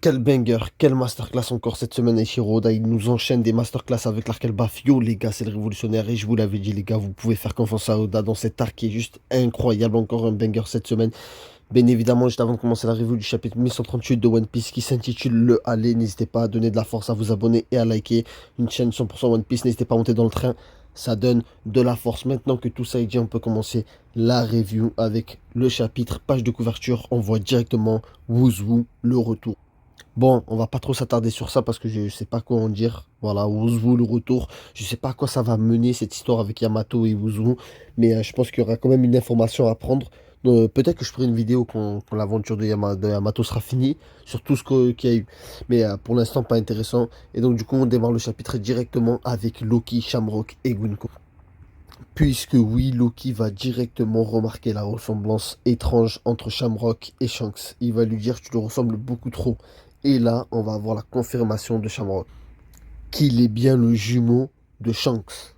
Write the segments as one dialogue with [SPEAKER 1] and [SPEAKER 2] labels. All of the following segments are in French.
[SPEAKER 1] Quel banger, quelle masterclass encore cette semaine Eiichiro Oda. Il nous enchaîne des masterclass avec l'arc Elbaf. Yo les gars, c'est le révolutionnaire et je vous l'avais dit les gars, vous pouvez faire confiance à Oda dans cet arc qui est juste incroyable. Encore un banger cette semaine. Bien évidemment, juste avant de commencer la review du chapitre 1138 de One Piece qui s'intitule Le Aller, n'hésitez pas à donner de la force, à vous abonner et à liker. Une chaîne 100% One Piece, n'hésitez pas à monter dans le train, ça donne de la force. Maintenant que tout ça est dit, on peut commencer la review avec le chapitre, page de couverture. On voit directement Wouzou, le retour. Bon, on va pas trop s'attarder sur ça parce que je sais pas quoi en dire. Voilà, Wouzou, le retour. Je sais pas à quoi ça va mener cette histoire avec Yamato et Wouzou. Mais je pense qu'il y aura quand même une information à prendre. Peut-être que je ferai une vidéo quand l'aventure de Yamato sera finie. Sur tout qu'il y a eu. Mais pour l'instant, pas intéressant. Et donc, du coup, on démarre le chapitre directement avec Loki, Shamrock et Gunko. Puisque oui, Loki va directement remarquer la ressemblance étrange entre Shamrock et Shanks. Il va lui dire tu le ressembles beaucoup trop. Et là, on va avoir la confirmation de Shamrock qu'il est bien le jumeau de Shanks.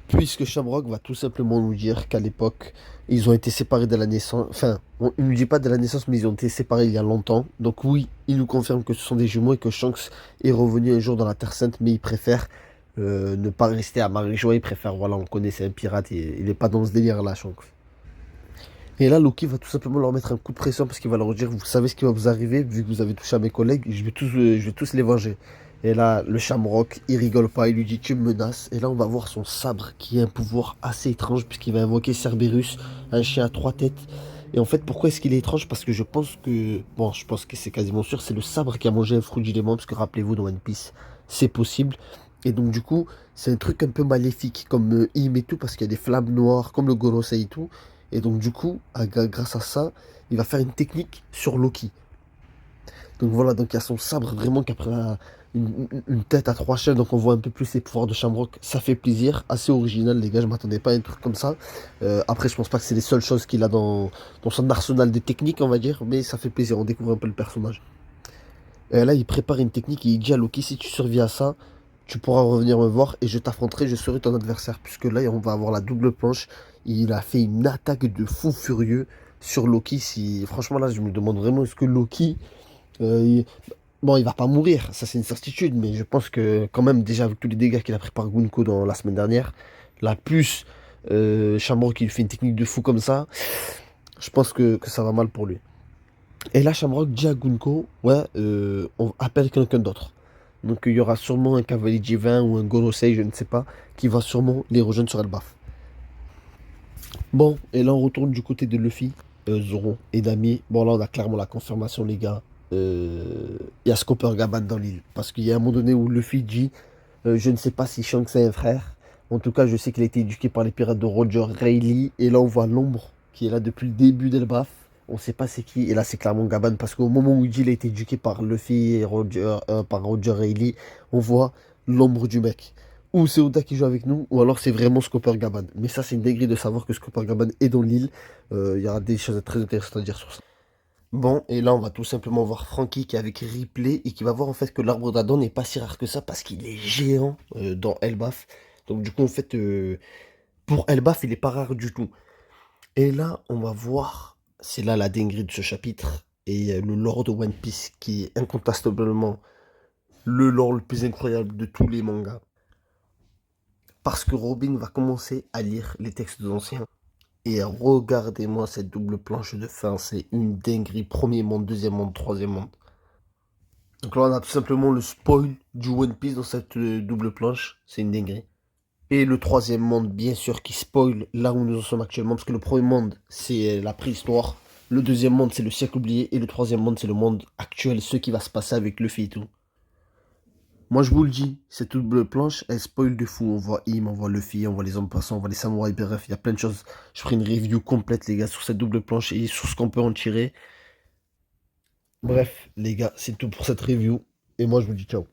[SPEAKER 1] Puisque Shamrock va tout simplement nous dire qu'à l'époque, ils ont été séparés de la naissance. Enfin, il ne nous dit pas de la naissance, mais ils ont été séparés il y a longtemps. Donc oui, il nous confirme que ce sont des jumeaux et que Shanks est revenu un jour dans la Terre Sainte, mais il préfère ne pas rester à Marie-Joie. Il préfère, voilà, on connaît, c'est un pirate, et il n'est pas dans ce délire-là, Shanks. Et là, Loki va tout simplement leur mettre un coup de pression parce qu'il va leur dire, vous savez ce qui va vous arriver, vu que vous avez touché à mes collègues, je vais tous les venger. Et là, le Shamrock, il rigole pas, il lui dit, tu me menaces. Et là, on va voir son sabre qui a un pouvoir assez étrange puisqu'il va invoquer Cerberus, un chien à trois têtes. Et en fait, pourquoi est-ce qu'il est étrange? Parce que je pense que, bon, je pense que c'est quasiment sûr, c'est le sabre qui a mangé un fruit du démon, parce que rappelez-vous, dans One Piece, c'est possible. Et donc, du coup, c'est un truc un peu maléfique, comme Im et tout, parce qu'il y a des flammes noires, comme le Gorosei et tout. Et donc, du coup, grâce à ça, il va faire une technique sur Loki. Donc voilà, donc il y a son sabre vraiment qui a pris une tête à trois chaînes, donc on voit un peu plus les pouvoirs de Shamrock. Ça fait plaisir, assez original, les gars. Je m'attendais pas à un truc comme ça. Après, je pense pas que c'est les seules choses qu'il a dans son arsenal de techniques, on va dire, mais ça fait plaisir. On découvre un peu le personnage. Et là, il prépare une technique et il dit à Loki si tu survis à ça, tu pourras revenir me voir et je t'affronterai, je serai ton adversaire. Puisque là, on va avoir la double planche. Il a fait une attaque de fou furieux sur Loki. Si, franchement, là, je me demande vraiment est-ce que Loki. euh, il- Bon, il va pas mourir, ça c'est une certitude, mais je pense que quand même, déjà avec tous les dégâts qu'il a pris par Gunko dans la semaine dernière, la plus Shamrock qui lui fait une technique de fou comme ça, je pense que ça va mal pour lui. Et là, Shamrock dit à Gunko, ouais, on appelle quelqu'un d'autre. Donc il y aura sûrement un cavalier divin ou un Gorosei, je ne sais pas, qui va sûrement les rejoindre sur Elbaf. Bon, et là on retourne du côté de Luffy, Zoro et Nami. Bon là on a clairement la confirmation les gars. Il y a Scopper Gaban dans l'île. Parce qu'il y a un moment donné où Luffy dit, je ne sais pas si Shanks est un frère. En tout cas je sais qu'il a été éduqué par les pirates de Roger Rayleigh. Et là on voit l'ombre qui est là depuis le début d'Elbaf. On ne sait pas c'est qui. Et là c'est clairement Gaban. Parce qu'au moment où il dit qu'il a été éduqué par Luffy et par Roger Rayleigh, on voit l'ombre du mec. Ou c'est Oda qui joue avec nous, ou alors c'est vraiment Scopper Gaban. Mais ça, c'est une dinguerie de savoir que Scopper Gaban est dans l'île. Il y aura des choses très intéressantes à dire sur ça. Bon, et là, on va tout simplement voir Franky qui est avec Ripley et qui va voir en fait que l'arbre d'Adam n'est pas si rare que ça parce qu'il est géant dans Elbaf. Donc, du coup, en fait, pour Elbaf, il est pas rare du tout. Et là, on va voir, c'est là la dinguerie de ce chapitre, et le lore de One Piece qui est incontestablement le lore le plus incroyable de tous les mangas. Parce que Robin va commencer à lire les textes anciens. Et regardez-moi cette double planche de fin, c'est une dinguerie. Premier monde, deuxième monde, troisième monde. Donc là, on a tout simplement le spoil du One Piece dans cette double planche. C'est une dinguerie. Et le troisième monde, bien sûr, qui spoil là où nous en sommes actuellement. Parce que le premier monde, c'est la préhistoire. Le deuxième monde, c'est le siècle oublié. Et le troisième monde, c'est le monde actuel, ce qui va se passer avec Luffy et tout. Moi, je vous le dis, cette double planche, elle spoil de fou. On voit Im, on voit Luffy, on voit les hommes passants, on voit les samouraïs, bref, il y a plein de choses. Je ferai une review complète, les gars, sur cette double planche et sur ce qu'on peut en tirer. Bref, les gars, c'est tout pour cette review. Et moi, je vous dis ciao.